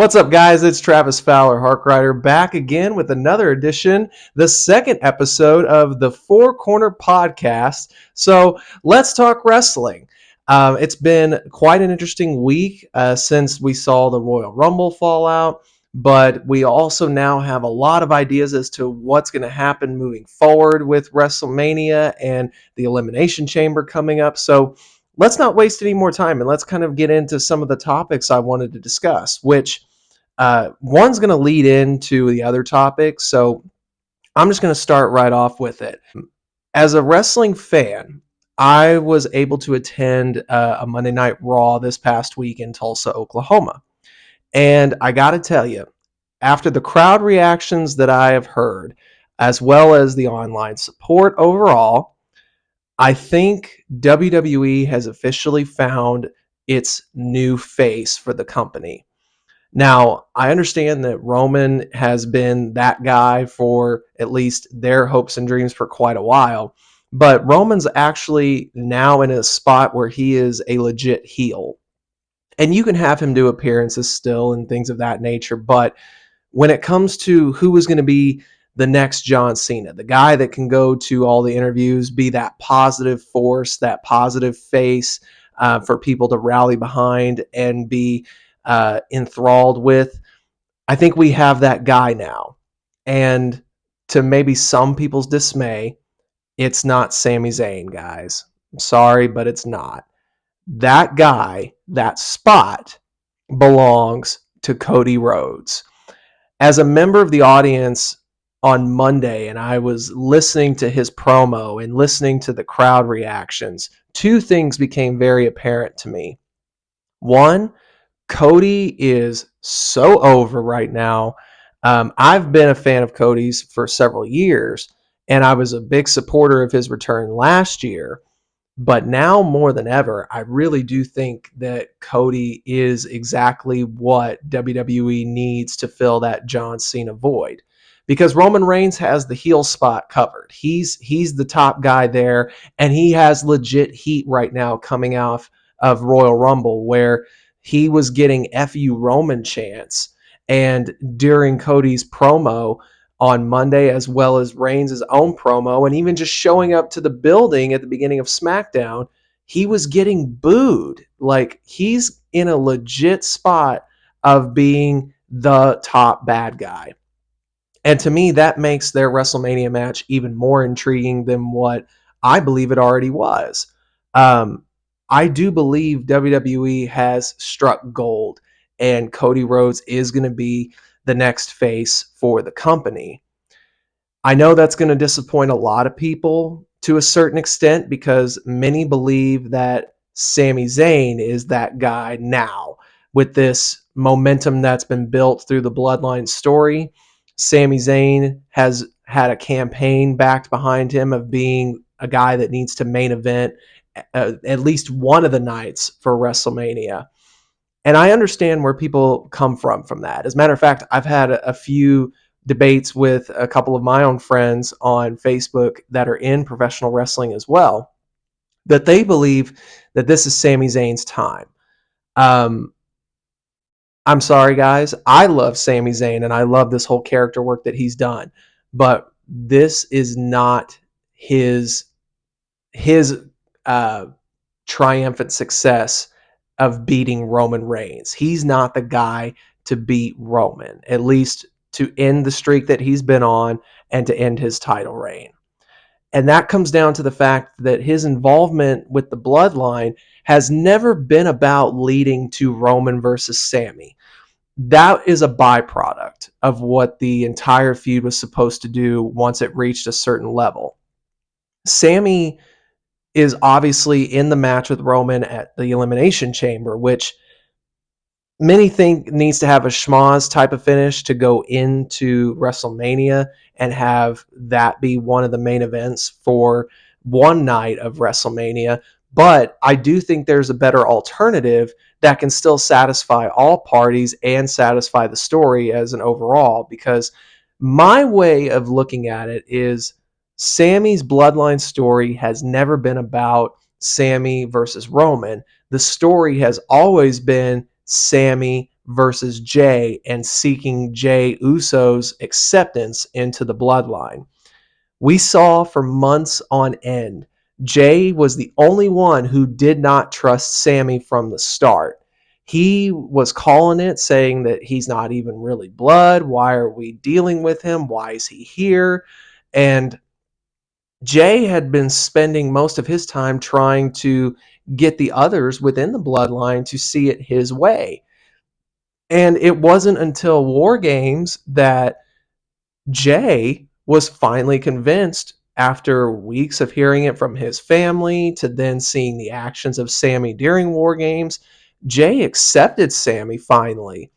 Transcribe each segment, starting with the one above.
What's up, guys? It's Travis Fowler, Harkrider, back again with another edition, the second episode of the Four Corner Podcast. So let's talk wrestling. It's been quite an interesting week since we saw the Royal Rumble fallout, but we also now have a lot of ideas as to what's going to happen moving forward with WrestleMania and the Elimination Chamber coming up. So let's not waste any more time and let's kind of get into some of the topics I wanted to discuss, which one's going to lead into the other topic. So I'm just going to start right off with it. As a wrestling fan, I was able to attend a Monday Night Raw this past week in Tulsa, Oklahoma. And I got to tell you, after the crowd reactions that I have heard, as well as the online support overall, I think WWE has officially found its new face for the company. Now, I understand that Roman has been that guy for at least their hopes and dreams for quite a while, but Roman's actually now in a spot where he is a legit heel. And you can have him do appearances still and things of that nature, but when it comes to who is going to be the next John Cena, the guy that can go to all the interviews, be that positive force, that positive face for people to rally behind and be enthralled with, I think we have that guy now. And to maybe some people's dismay, it's not Sami Zayn, guys. I'm sorry, but it's not. That guy, that spot belongs to Cody Rhodes. As a member of the audience on Monday, and I was listening to his promo and listening to the crowd reactions, two things became very apparent to me. One, Cody is so over right now. I've been a fan of Cody's for several years, and I was a big supporter of his return last year. But now more than ever, I really do think that Cody is exactly what WWE needs to fill that John Cena void. Because Roman Reigns has the heel spot covered. He's the top guy there, and he has legit heat right now coming off of Royal Rumble, where he was getting "F you Roman" chants. And during Cody's promo on Monday, as well as Reigns' own promo, and even just showing up to the building at the beginning of SmackDown, he was getting booed. Like, he's in a legit spot of being the top bad guy. And to me, that makes their WrestleMania match even more intriguing than what I believe it already was. I do believe WWE has struck gold, and Cody Rhodes is going to be the next face for the company. I know that's going to disappoint a lot of people to a certain extent because many believe that Sami Zayn is that guy now. With this momentum that's been built through the Bloodline story, Sami Zayn has had a campaign backed behind him of being a guy that needs to main event at least one of the nights for WrestleMania. And I understand where people come from that. As a matter of fact, I've had a few debates with a couple of my own friends on Facebook that are in professional wrestling as well, that they believe that this is Sami Zayn's time. I'm sorry, guys. I love Sami Zayn, and I love this whole character work that he's done. But this is not his triumphant success of beating Roman Reigns. He's not the guy to beat Roman, at least to end the streak that he's been on and to end his title reign. And that comes down to the fact that his involvement with the Bloodline has never been about leading to Roman versus Sami. That is a byproduct of what the entire feud was supposed to do once it reached a certain level. Sami is obviously in the match with Roman at the Elimination Chamber, which many think needs to have a schmoz type of finish to go into WrestleMania and have that be one of the main events for one night of WrestleMania. But I do think there's a better alternative that can still satisfy all parties and satisfy the story as an overall, because my way of looking at it is Sami's Bloodline story has never been about Sami versus Roman. The story has always been Sami versus Jay and seeking Jay Uso's acceptance into the bloodline. We saw for months on end, Jay was the only one who did not trust Sami from the start. He was calling it, saying that he's not even really blood. Why are we dealing with him? Why is he here? And Jay had been spending most of his time trying to get the others within the bloodline to see it his way. And it wasn't until War Games that Jay was finally convinced, after weeks of hearing it from his family to then seeing the actions of Sami during War Games. Jay accepted Sami finally.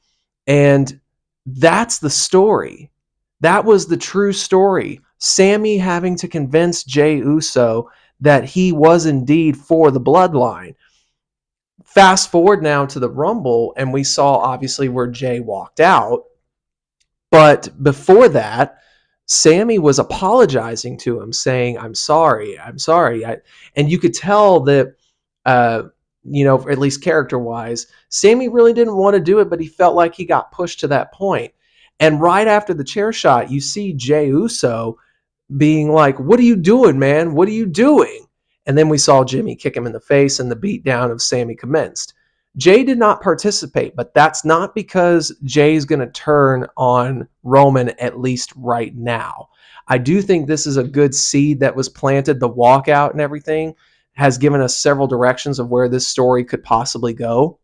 And that's the story. That was the true story. Sami having to convince Jay Uso that he was indeed for the bloodline. Fast forward now to the Rumble, and we saw obviously where Jay walked out. But before that, Sami was apologizing to him, saying, I'm sorry. And you could tell that, uh, at least character wise, Sami really didn't want to do it, but he felt like he got pushed to that point. And right after the chair shot, you see Jey Uso being like, what are you doing, man? What are you doing? And then we saw Jimmy kick him in the face and the beatdown of Sami commenced. Jay did not participate, but that's not because Jay's going to turn on Roman, at least right now. I do think this is a good seed that was planted. The walkout and everything has given us several directions of where this story could possibly go.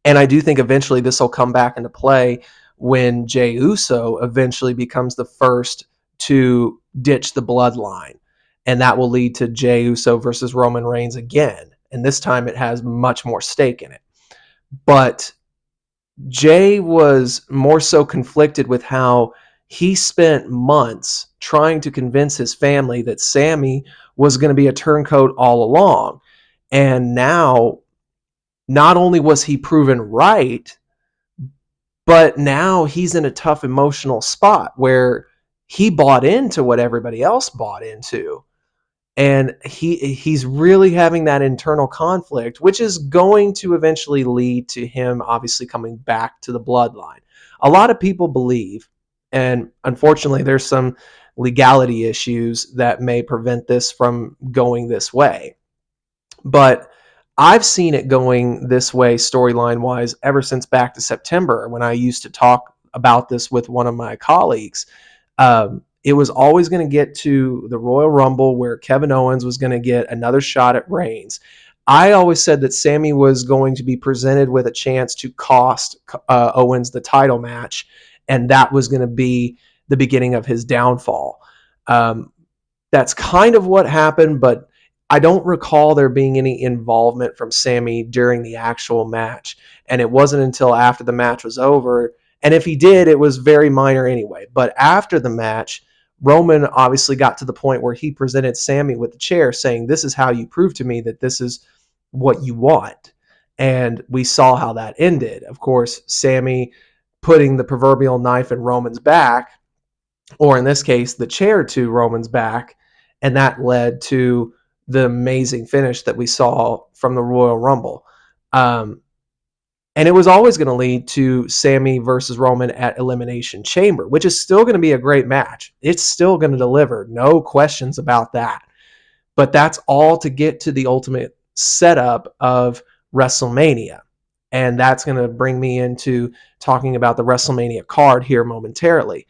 And I do think eventually this will come back into play when Jey Uso eventually becomes the first to ditch the bloodline. And that will lead to Jey Uso versus Roman Reigns again. And this time it has much more stake in it. But Jay was more so conflicted with how he spent months trying to convince his family that Sami was going to be a turncoat all along. And now, not only was he proven right, but now he's in a tough emotional spot where he bought into what everybody else bought into. And he's really having that internal conflict, which is going to eventually lead to him obviously coming back to the bloodline. A lot of people believe, and unfortunately there's some legality issues that may prevent this from going this way. But I've seen it going this way storyline wise ever since back to September when I used to talk about this with one of my colleagues. It was always going to get to the Royal Rumble where Kevin Owens was going to get another shot at Reigns. I always said that Sami was going to be presented with a chance to cost Owens the title match, and that was going to be the beginning of his downfall. That's kind of what happened, but I don't recall there being any involvement from Sami during the actual match, and it wasn't until after the match was over. And if he did, it was very minor anyway. But after the match, Roman obviously got to the point where he presented Sami with the chair saying, this is how you prove to me that this is what you want. And we saw how that ended. Of course, Sami putting the proverbial knife in Roman's back, or in this case, the chair to Roman's back. And that led to the amazing finish that we saw from the Royal Rumble. And it was always going to lead to Sami versus Roman at Elimination Chamber, which is still going to be a great match. It's still going to deliver. No questions about that. But that's all to get to the ultimate setup of WrestleMania. And that's going to bring me into talking about the WrestleMania card here momentarily.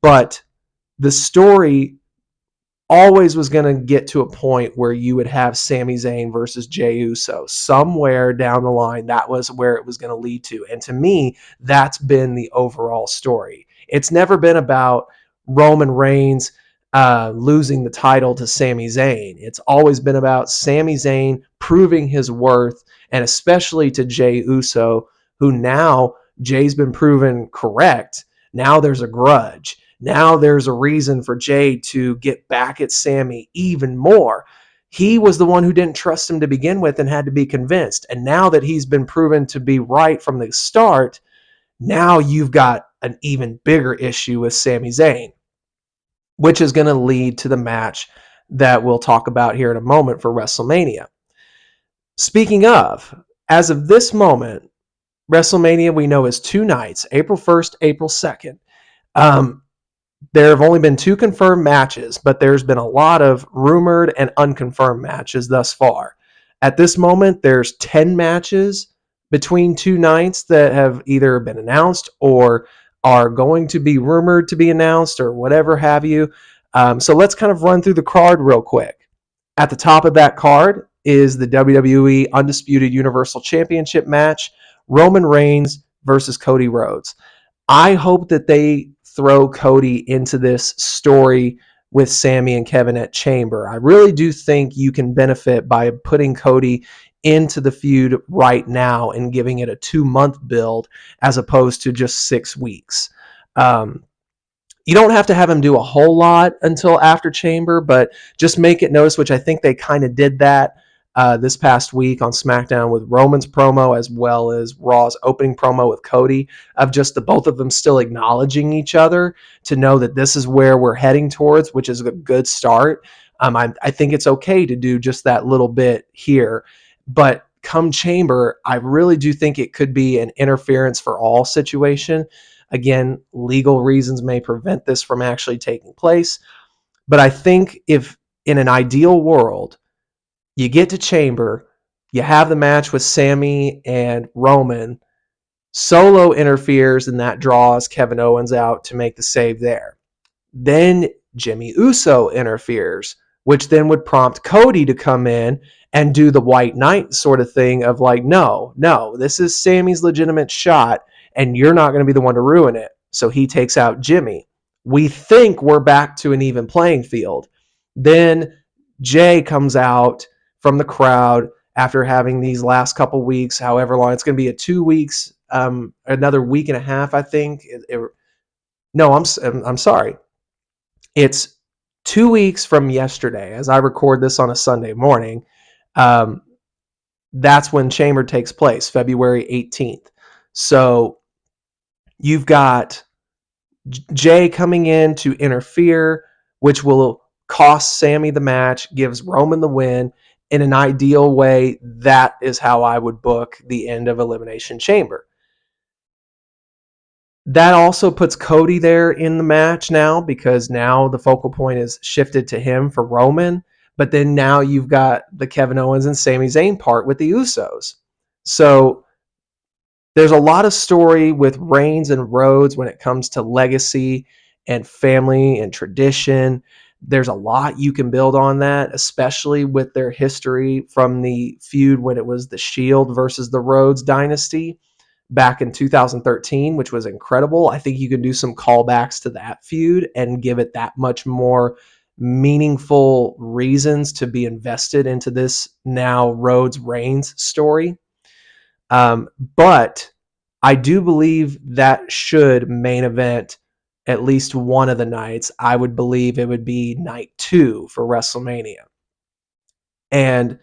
But the story always was going to get to a point where you would have Sami Zayn versus Jey Uso. Somewhere down the line, that was where it was going to lead to. And to me, that's been the overall story. It's never been about Roman Reigns losing the title to Sami Zayn. It's always been about Sami Zayn proving his worth, and especially to Jey Uso, who now Jay's been proven correct. Now there's a grudge. Now there's a reason for Jay to get back at Sami even more. He was the one who didn't trust him to begin with and had to be convinced. And now that he's been proven to be right from the start, now you've got an even bigger issue with Sami Zayn, which is going to lead to the match that we'll talk about here in a moment for WrestleMania. Speaking of, as of this moment, WrestleMania we know is 2 nights, April 1st, April 2nd. Um, there have only been 2 confirmed matches, but there's been a lot of rumored and unconfirmed matches thus far. At this moment, there's 10 matches between 2 nights that have either been announced or are going to be rumored to be announced or whatever have you. So let's kind of run through the card real quick. At the top of that card is the WWE Undisputed Universal Championship match, Roman Reigns versus Cody Rhodes. I hope that they throw Cody into this story with Sami and Kevin at Chamber. I really do think you can benefit by putting Cody into the feud right now and giving it a 2-month build as opposed to just 6 weeks. You don't have to have him do a whole lot until after Chamber, but just make it notice, which I think they kind of did that this past week on SmackDown with Roman's promo as well as Raw's opening promo with Cody, of just the both of them still acknowledging each other to know that this is where we're heading towards, which is a good start. I think it's okay to do just that little bit here, but come Chamber, I really do think it could be an interference for all situation. Again, legal reasons may prevent this from actually taking place, but I think if in an ideal world, you get to Chamber, you have the match with Sami and Roman, Solo interferes, and that draws Kevin Owens out to make the save there. Then Jimmy Uso interferes, which then would prompt Cody to come in and do the White Knight sort of thing of like, no, this is Sami's legitimate shot, and you're not going to be the one to ruin it. So he takes out Jimmy. We think we're back to an even playing field. Then Jay comes out from the crowd after having these last couple weeks, however long it's going to be, 2 weeks, another week and a half, I think. No, I'm sorry. It's 2 weeks from yesterday, as I record this on a Sunday morning. That's when Chamber takes place, February 18th. So you've got Jay coming in to interfere, which will cost Sami the match, gives Roman the win. In an ideal way, that is how I would book the end of Elimination Chamber. That also puts Cody there in the match now, because now the focal point is shifted to him for Roman. But then now you've got the Kevin Owens and Sami Zayn part with the Usos. So there's a lot of story with Reigns and Rhodes when it comes to legacy and family and tradition. There's a lot you can build on that, especially with their history from the feud when it was the Shield versus the Rhodes dynasty back in 2013, which was incredible. I think you can do some callbacks to that feud and give it that much more meaningful reasons to be invested into this now Rhodes Reigns story. But I do believe that should main event at least one of the nights. I would believe it would be night 2 for WrestleMania. And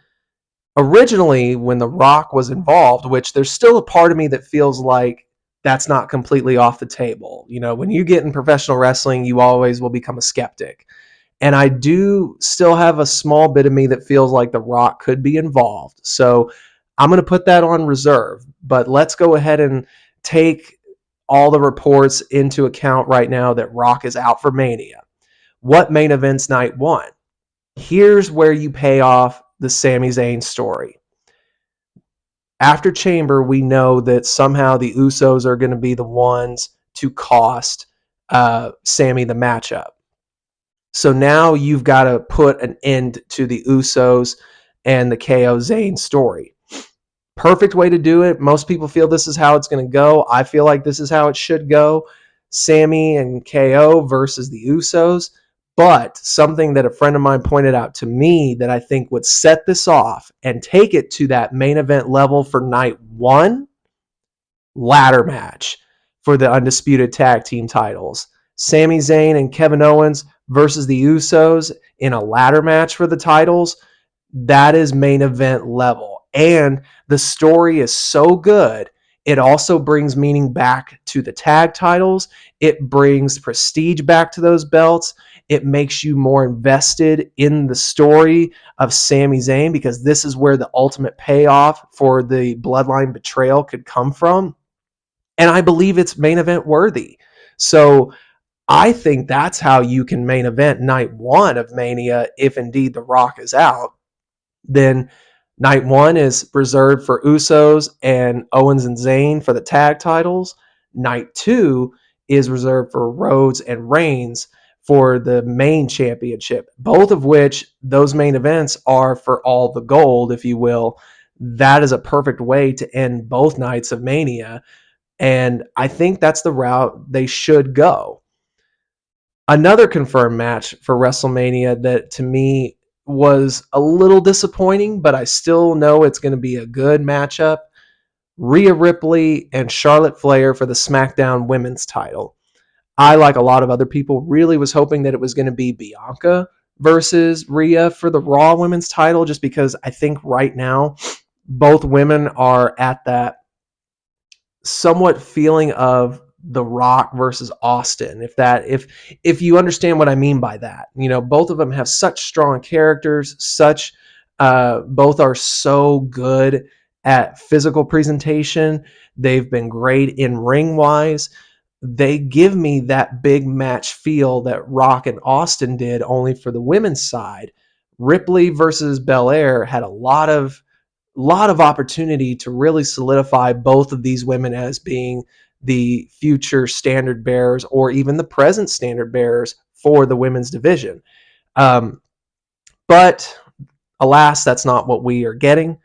originally, when The Rock was involved, which there's still a part of me that feels like that's not completely off the table. You know, when you get in professional wrestling, you always will become a skeptic. And I do still have a small bit of me that feels like The Rock could be involved. So I'm going to put that on reserve. But let's go ahead and take all the reports into account right now that Rock is out for Mania. What main events night 1? Here's where you pay off the Sami Zayn story. After Chamber, we know that somehow the Usos are going to be the ones to cost Sami the matchup. So now you've got to put an end to the Usos and the KO Zayn story. Perfect way to do it. Most people feel this is how it's going to go. I feel like this is how it should go. Sami and KO versus the Usos. But something that a friend of mine pointed out to me that I think would set this off and take it to that main event level for night 1, ladder match for the undisputed tag team titles. Sami Zayn and Kevin Owens versus the Usos in a ladder match for the titles. That is main event level. And the story is so good. It also brings meaning back to the tag titles. It brings prestige back to those belts. It makes you more invested in the story of Sami Zayn because this is where the ultimate payoff for the Bloodline betrayal could come from. And I believe it's main event worthy. So I think that's how you can main event night one of Mania if indeed The Rock is out. Then night one is reserved for Usos and Owens and Zayn for the tag titles. Night two is reserved for Rhodes and Reigns for the main championship, both of which those main events are for all the gold, if you will. That is a perfect way to end both nights of Mania. And I think that's the route they should go. Another confirmed match for WrestleMania that to me was a little disappointing, but I still know it's going to be a good matchup. Rhea Ripley and Charlotte Flair for the SmackDown Women's title. I, like a lot of other people, really was hoping that it was going to be Bianca versus Rhea for the Raw Women's title, just because I think right now both women are at that somewhat feeling of The Rock versus Austin. If you understand what I mean by that, both of them have such strong characters, both are so good at physical presentation. They've been great in ring wise. They give me that big match feel that Rock and Austin did, only for the women's side. Ripley versus Belair had a lot of opportunity to really solidify both of these women as being the future standard bearers or even the present standard bearers for the women's division. But alas, that's not what we are getting.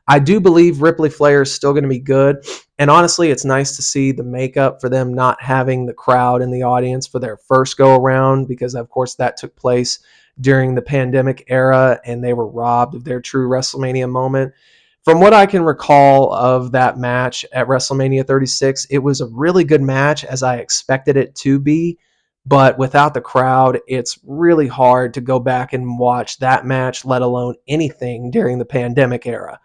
I do believe Ripley Flair is still going to be good. And honestly, it's nice to see the makeup for them not having the crowd in the audience for their first go around, because of course that took place during the pandemic era and they were robbed of their true WrestleMania moment. From what I can recall of that match at WrestleMania 36, it was a really good match as I expected it to be. But without the crowd, it's really hard to go back and watch that match, let alone anything during the pandemic era.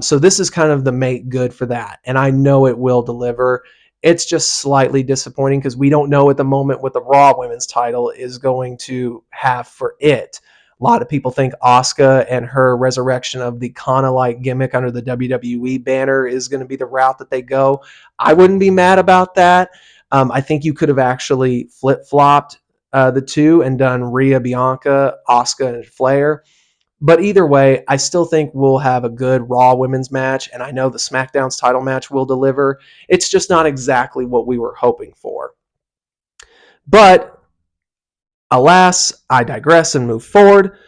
So this is kind of the make good for that. And I know it will deliver. It's just slightly disappointing because we don't know at the moment what the Raw Women's title is going to have for it. A lot of people think Asuka and her resurrection of the Kana-like gimmick under the WWE banner is going to be the route that they go. I wouldn't be mad about that. I think you could have actually flip-flopped the two and done Rhea, Bianca, Asuka, and Flair. But either way, I still think we'll have a good Raw women's match, and I know the SmackDown's title match will deliver. It's just not exactly what we were hoping for. But alas, I digress and move forward.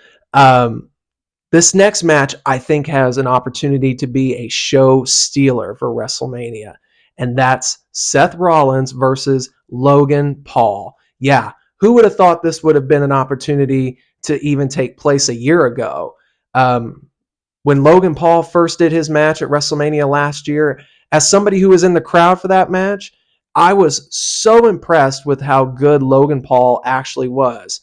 This next match, I think, has an opportunity to be a show stealer for WrestleMania, and that's Seth Rollins versus Logan Paul. Yeah, who would have thought this would have been an opportunity to even take place a year ago? When Logan Paul first did his match at WrestleMania last year, as somebody who was in the crowd for that match, I was so impressed with how good Logan Paul actually was.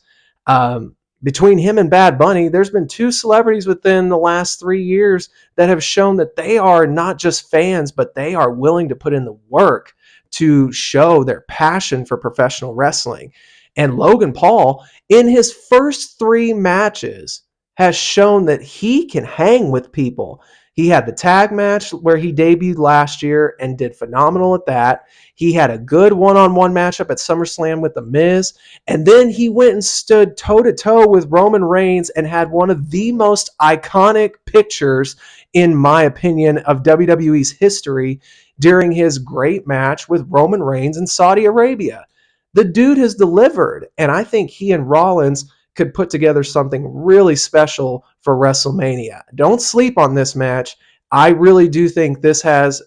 Between him and Bad Bunny, there's been two celebrities within the last 3 years that have shown that they are not just fans, but they are willing to put in the work to show their passion for professional wrestling. And Logan Paul, in his first 3 matches, has shown that he can hang with people. He had the tag match where he debuted last year and did phenomenal at that. He had a good one-on-one matchup at SummerSlam with The Miz. And then he went and stood toe-to-toe with Roman Reigns and had one of the most iconic pictures, in my opinion, of WWE's history during his great match with Roman Reigns in Saudi Arabia. The dude has delivered, and I think he and Rollins could put together something really special for WrestleMania. Don't sleep on this match. I really do think this has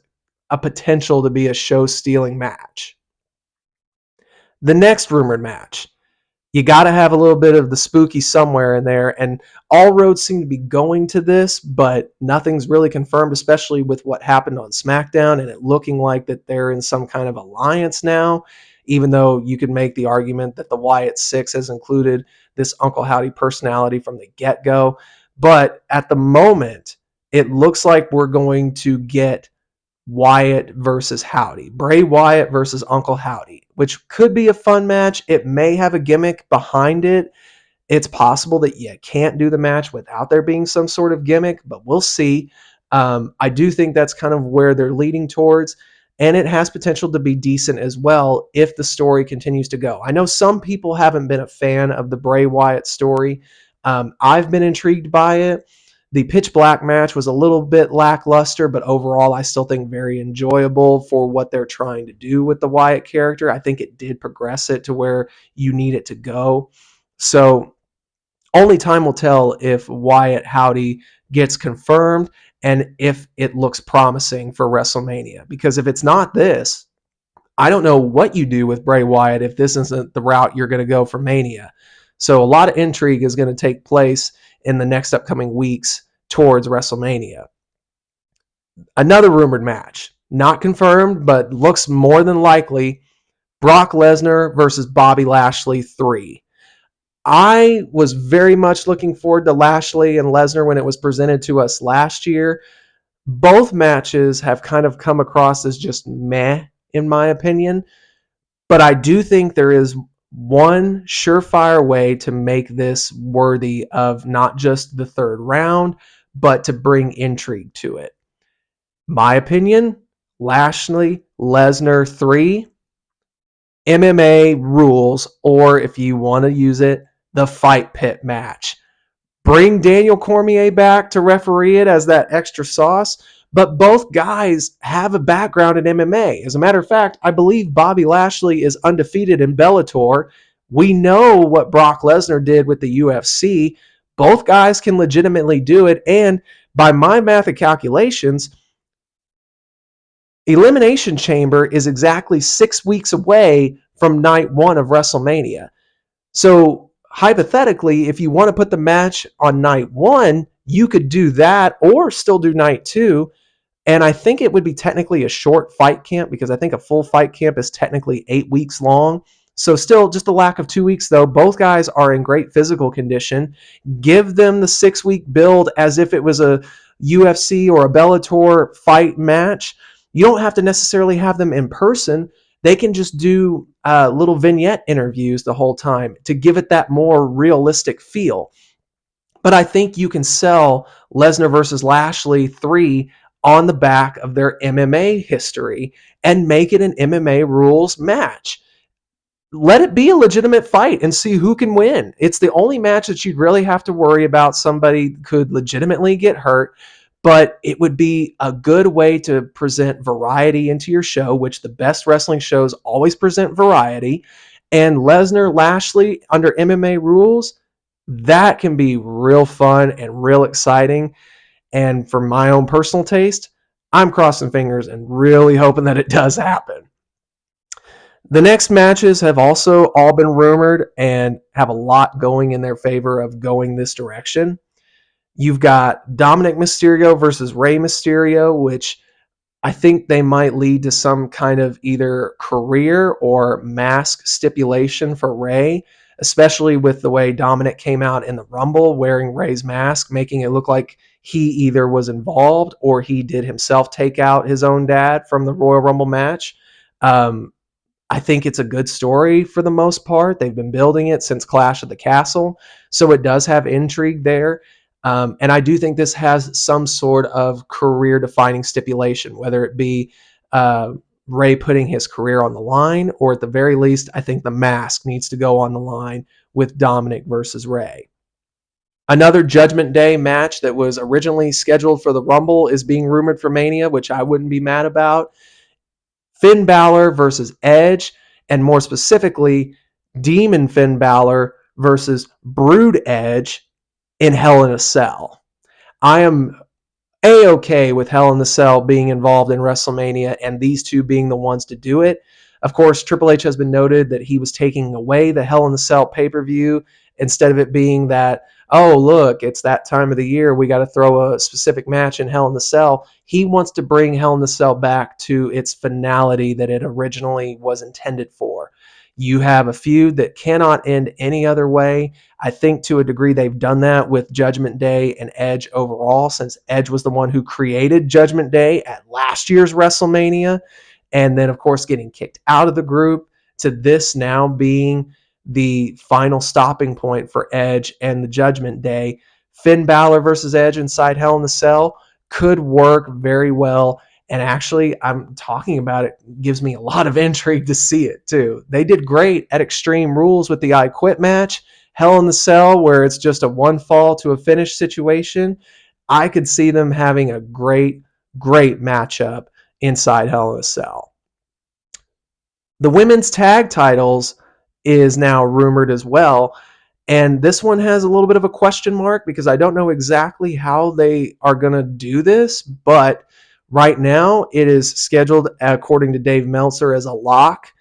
a potential to be a show-stealing match. The next rumored match, you got to have a little bit of the spooky somewhere in there, and all roads seem to be going to this, but nothing's really confirmed, especially with what happened on SmackDown and it looking like that they're in some kind of alliance now, even though you could make the argument that the Wyatt Six has included this Uncle Howdy personality from the get-go. But at the moment, it looks like we're going to get Wyatt versus Howdy. Bray Wyatt versus Uncle Howdy, which could be a fun match. It may have a gimmick behind it. It's possible that you can't do the match without there being some sort of gimmick, but we'll see. I do think that's kind of where they're leading towards, and it has potential to be decent as well if the story continues to go. I know some people haven't been a fan of the Bray Wyatt story. I've been intrigued by it. The Pitch Black match was a little bit lackluster, but overall, I still think very enjoyable for what they're trying to do with the Wyatt character. I think it did progress it to where you need it to go. So only time will tell if Wyatt Howdy gets confirmed and if it looks promising for WrestleMania. Because if it's not this, I don't know what you do with Bray Wyatt if this isn't the route you're going to go for Mania. So a lot of intrigue is going to take place in the next upcoming weeks towards WrestleMania. Another rumored match, not confirmed, but looks more than likely, Brock Lesnar versus Bobby Lashley 3. I was very much looking forward to Lashley and Lesnar when it was presented to us last year. Both matches have kind of come across as just meh, in my opinion. But I do think there is one surefire way to make this worthy of not just the third round, but to bring intrigue to it. My opinion, Lashley, Lesnar 3, MMA rules, or if you want to use it, the fight pit match. Bring Daniel Cormier back to referee it as that extra sauce, but both guys have a background in MMA. As a matter of fact, I believe Bobby Lashley is undefeated in Bellator. We know what Brock Lesnar did with the UFC. Both guys can legitimately do it, and by my math and calculations, Elimination Chamber is exactly 6 weeks away from night one of WrestleMania. So hypothetically, if you want to put the match on night one, you could do that or still do night two. And I think it would be technically a short fight camp because I think a full fight camp is technically 8 weeks long. So still just a lack of 2 weeks though. Both guys are in great physical condition. Give them the 6-week build as if it was a UFC or a Bellator fight match. You don't have to necessarily have them in person. They can just do little vignette interviews the whole time to give it that more realistic feel. But I think you can sell Lesnar versus Lashley 3 on the back of their MMA history and make it an MMA rules match. Let it be a legitimate fight and see who can win. It's the only match that you'd really have to worry about somebody could legitimately get hurt, but it would be a good way to present variety into your show, which the best wrestling shows always present variety. And Lesnar, Lashley under MMA rules, that can be real fun and real exciting. And for my own personal taste, I'm crossing fingers and really hoping that it does happen. The next matches have also all been rumored and have a lot going in their favor of going this direction. You've got Dominic Mysterio versus Rey Mysterio, which I think they might lead to some kind of either career or mask stipulation for Rey, especially with the way Dominic came out in the Rumble wearing Rey's mask, making it look like he either was involved or he did himself take out his own dad from the Royal Rumble match. I think it's a good story for the most part. They've been building it since Clash of the Castle, so it does have intrigue there. And I do think this has some sort of career-defining stipulation, whether it be Rey putting his career on the line, or at the very least, I think the mask needs to go on the line with Dominic versus Rey. Another Judgment Day match that was originally scheduled for the Rumble is being rumored for Mania, which I wouldn't be mad about. Finn Balor versus Edge, and more specifically, Demon Finn Balor versus Brood Edge in Hell in a Cell. I am A-okay with Hell in a Cell being involved in WrestleMania and these two being the ones to do it. Of course, Triple H has been noted that he was taking away the Hell in a Cell pay-per-view instead of it being that, oh, look, it's that time of the year, we got to throw a specific match in Hell in the Cell. He wants to bring Hell in the Cell back to its finality that it originally was intended for. You have a feud that cannot end any other way. I think to a degree they've done that with Judgment Day and Edge overall, since Edge was the one who created Judgment Day at last year's WrestleMania. And then, of course, getting kicked out of the group, to this now being the final stopping point for Edge and the Judgment Day. Finn Balor versus Edge inside Hell in the Cell could work very well. And actually, I'm talking about it gives me a lot of intrigue to see it too. They did great at Extreme Rules with the I Quit match. Hell in the Cell, where it's just a one fall to a finish situation. I could see them having a great, great matchup inside Hell in a Cell. The women's tag titles is now rumored as well. And this one has a little bit of a question mark because I don't know exactly how they are going to do this. But right now, it is scheduled, according to Dave Meltzer, as a lock.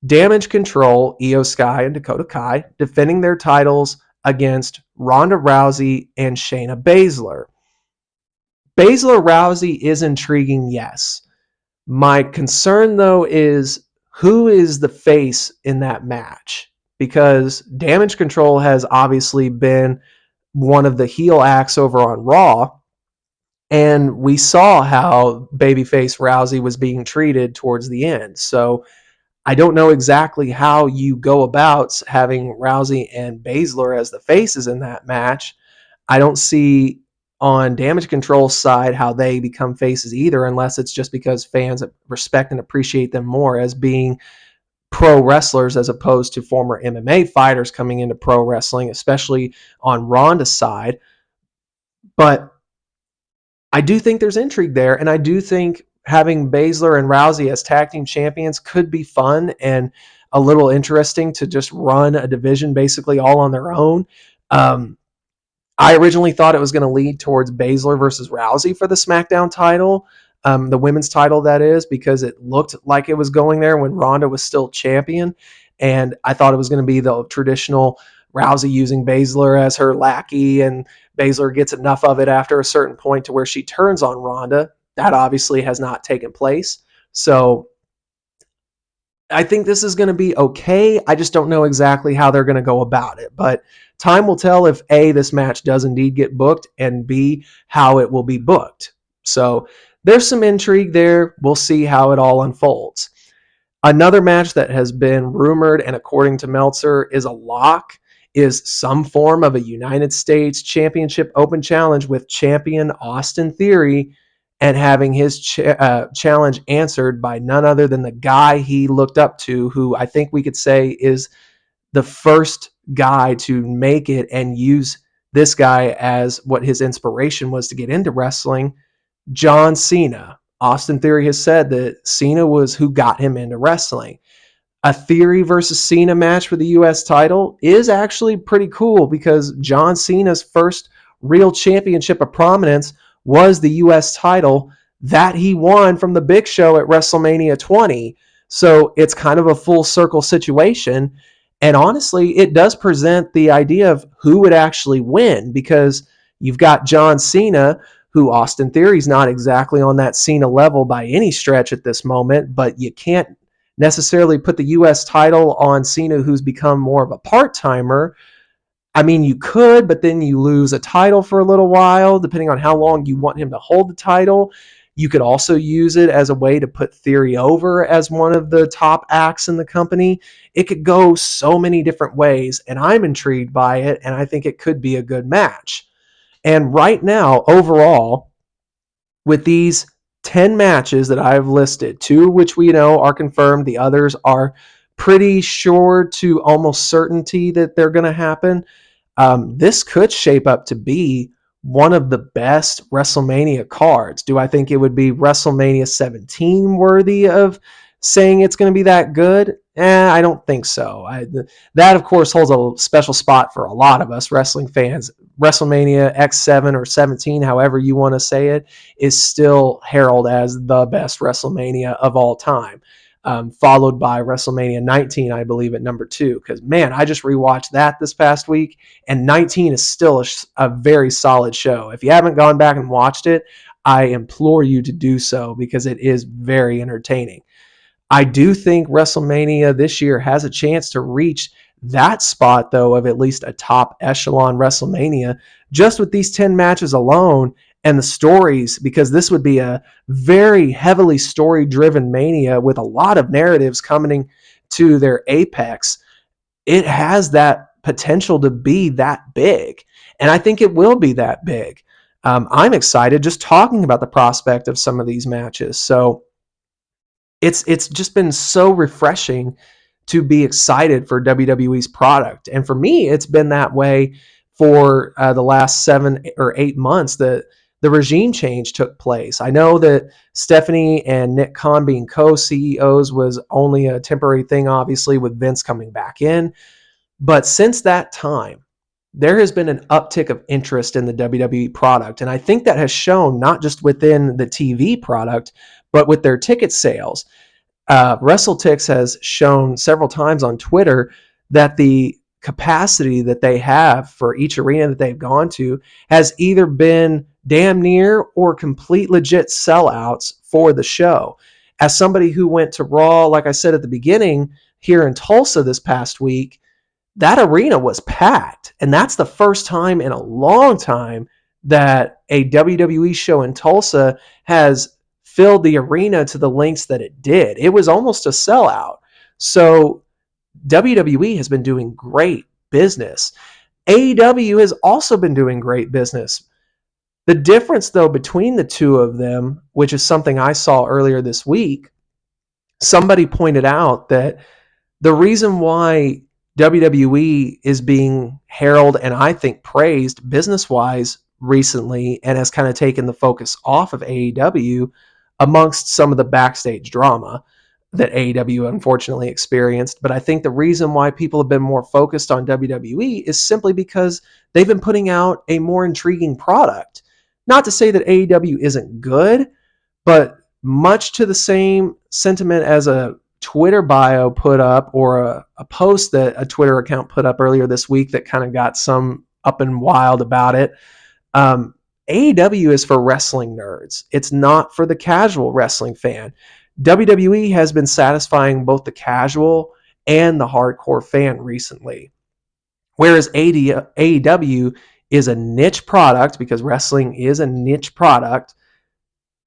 Damage Control, Io Sky and Dakota Kai, defending their titles against Ronda Rousey and Shayna Baszler. Baszler Rousey is intriguing, yes. My concern, though, is who is the face in that match? Because Damage Control has obviously been one of the heel acts over on Raw, and we saw how babyface Rousey was being treated towards the end. So I don't know exactly how you go about having Rousey and Baszler as the faces in that match. I don't see on Damage Control's side how they become faces either, unless it's just because fans respect and appreciate them more as being pro wrestlers as opposed to former MMA fighters coming into pro wrestling, especially on Ronda's side. But I do think there's intrigue there, and I do think having Baszler and Rousey as tag team champions could be fun and a little interesting to just run a division basically all on their own. I originally thought it was going to lead towards Baszler versus Rousey for the SmackDown title, the women's title, that is, because it looked like it was going there when Ronda was still champion. And I thought it was going to be the traditional Rousey using Baszler as her lackey, and Baszler gets enough of it after a certain point to where she turns on Ronda. That obviously has not taken place. So I think this is going to be okay. I just don't know exactly how they're going to go about it. But time will tell if A, this match does indeed get booked, and B, how it will be booked. So there's some intrigue there. We'll see how it all unfolds. Another match that has been rumored, and according to Meltzer, is a lock, is some form of a United States Championship Open Challenge with champion Austin Theory, and having his challenge answered by none other than the guy he looked up to, who I think we could say is the first guy to make it and use this guy as what his inspiration was to get into wrestling, John Cena. Austin Theory has said that Cena was who got him into wrestling. A Theory versus Cena match for the U.S. title is actually pretty cool because John Cena's first real championship of prominence was the U.S. title that he won from the Big Show at WrestleMania 20. So it's kind of a full circle situation. And honestly, it does present the idea of who would actually win, because you've got John Cena, who Austin Theory's not exactly on that Cena level by any stretch at this moment, but you can't necessarily put the U.S. title on Cena, who's become more of a part-timer. I mean, you could, but then you lose a title for a little while, depending on how long you want him to hold the title. You could also use it as a way to put Theory over as one of the top acts in the company. It could go so many different ways, and I'm intrigued by it, and I think it could be a good match. And right now, overall, with these 10 matches that I've listed, 2 which we know are confirmed, the others are pretty sure to almost certainty that they're going to happen. This could shape up to be one of the best WrestleMania cards. Do I think it would be WrestleMania 17 worthy of saying it's going to be that good? I don't think so. That, of course, holds a special spot for a lot of us wrestling fans. WrestleMania X7 or 17, however you want to say it, is still heralded as the best WrestleMania of all time. Followed by WrestleMania 19, I believe, at number 2. Because, man, I just rewatched that this past week, and 19 is still a very solid show. If you haven't gone back and watched it, I implore you to do so because it is very entertaining. I do think WrestleMania this year has a chance to reach that spot, though, of at least a top echelon WrestleMania, just with these 10 matches alone and the stories, because this would be a very heavily story driven Mania with a lot of narratives coming to their apex. It has that potential to be that big. And I think it will be that big. I'm excited just talking about the prospect of some of these matches. So it's just been so refreshing to be excited for WWE's product. And for me, it's been that way for the last 7 or 8 months that the regime change took place. I know that Stephanie and Nick Khan being co-CEOs was only a temporary thing, obviously, with Vince coming back in. But since that time, there has been an uptick of interest in the WWE product. And I think that has shown not just within the TV product, but with their ticket sales. WrestleTix has shown several times on Twitter that the capacity that they have for each arena that they've gone to has either been damn near or complete legit sellouts for the show. As somebody who went to Raw, like I said at the beginning, here in Tulsa this past week, that arena was packed. And that's the first time in a long time that a WWE show in Tulsa has filled the arena to the lengths that it did. It was almost a sellout. So WWE has been doing great business. AEW has also been doing great business. The difference, though, between the two of them, which is something I saw earlier this week, somebody pointed out that the reason why WWE is being heralded and I think praised business-wise recently and has kind of taken the focus off of AEW amongst some of the backstage drama that AEW unfortunately experienced. But I think the reason why people have been more focused on WWE is simply because they've been putting out a more intriguing product. Not to say that AEW isn't good, but much to the same sentiment as a Twitter bio put up or a post that a Twitter account put up earlier this week that kind of got some up and wild about it. AEW is for wrestling nerds. It's not for the casual wrestling fan. WWE has been satisfying both the casual and the hardcore fan recently. Whereas AEW is a niche product, because wrestling is a niche product,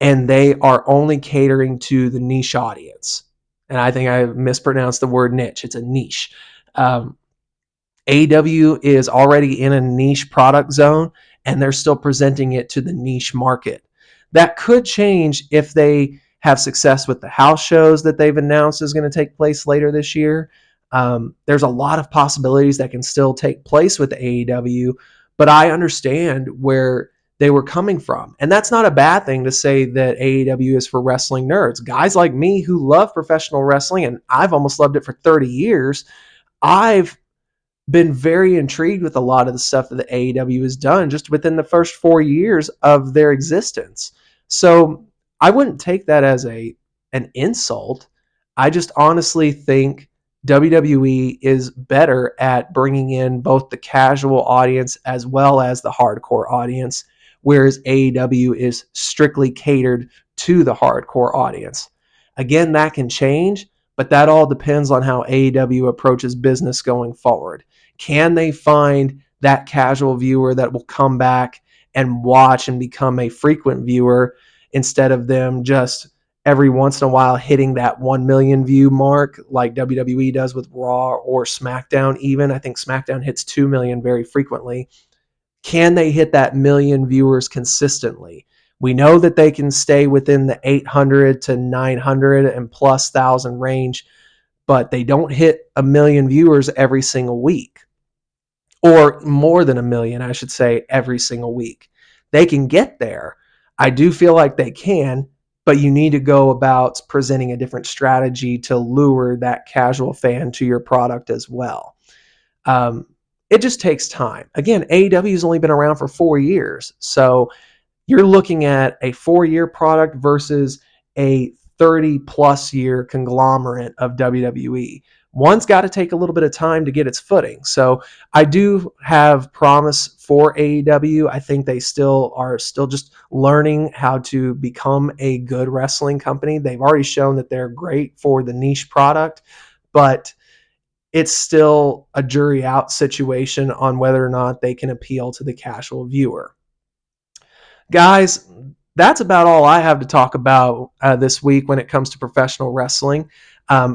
and they are only catering to the niche audience. And I think I mispronounced the word niche. It's a niche. AEW is already in a niche product zone, and they're still presenting it to the niche market. That could change if they have success with the house shows that they've announced is going to take place later this year. There's a lot of possibilities that can still take place with AEW, but I understand where they were coming from. And that's not a bad thing to say that AEW is for wrestling nerds. Guys like me who love professional wrestling, and I've almost loved it for 30 years, I've been very intrigued with a lot of the stuff that the AEW has done just within the first 4 years of their existence. So I wouldn't take that as an insult. I just honestly think WWE is better at bringing in both the casual audience as well as the hardcore audience, whereas AEW is strictly catered to the hardcore audience. Again, that can change, but that all depends on how AEW approaches business going forward. Can they find that casual viewer that will come back and watch and become a frequent viewer instead of them just every once in a while hitting that 1 million view mark like WWE does with Raw or SmackDown even? I think SmackDown hits 2 million very frequently. Can they hit that million viewers consistently? We know that they can stay within the 800 to 900 and plus thousand range, but they don't hit a million viewers every single week, or more than a million, I should say, every single week. They can get there. I do feel like they can, but you need to go about presenting a different strategy to lure that casual fan to your product as well. It just takes time. Again, AEW has only been around for 4 years. So you're looking at a 4-year product versus a 30 plus year conglomerate of WWE. one's got to take a little bit of time to get its footing. So I do have promise for AEW. I think they are still just learning how to become a good wrestling company. They've already shown that they're great for the niche product, but it's still a jury out situation on whether or not they can appeal to the casual viewer. Guys, that's about all I have to talk about this week when it comes to professional wrestling.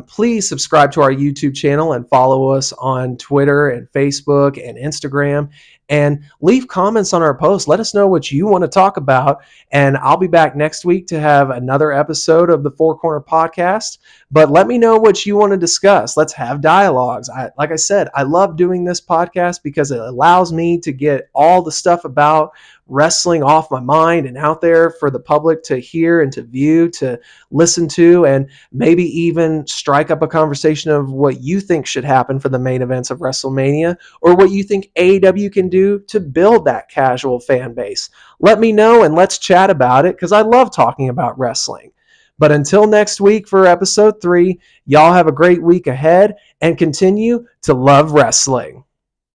Please subscribe to our YouTube channel and follow us on Twitter and Facebook and Instagram, and leave comments on our posts. Let us know what you want to talk about, and I'll be back next week to have another episode of the Four Corner Podcast. But let me know what you want to discuss. Let's have dialogues. Like I said, I love doing this podcast because it allows me to get all the stuff about wrestling off my mind and out there for the public to hear and to view, to listen to, and maybe even strike up a conversation of what you think should happen for the main events of WrestleMania, or what you think AEW can do to build that casual fan base. Let me know and let's chat about it, because I love talking about wrestling. But until next week for episode 3, y'all have a great week ahead and continue to love wrestling.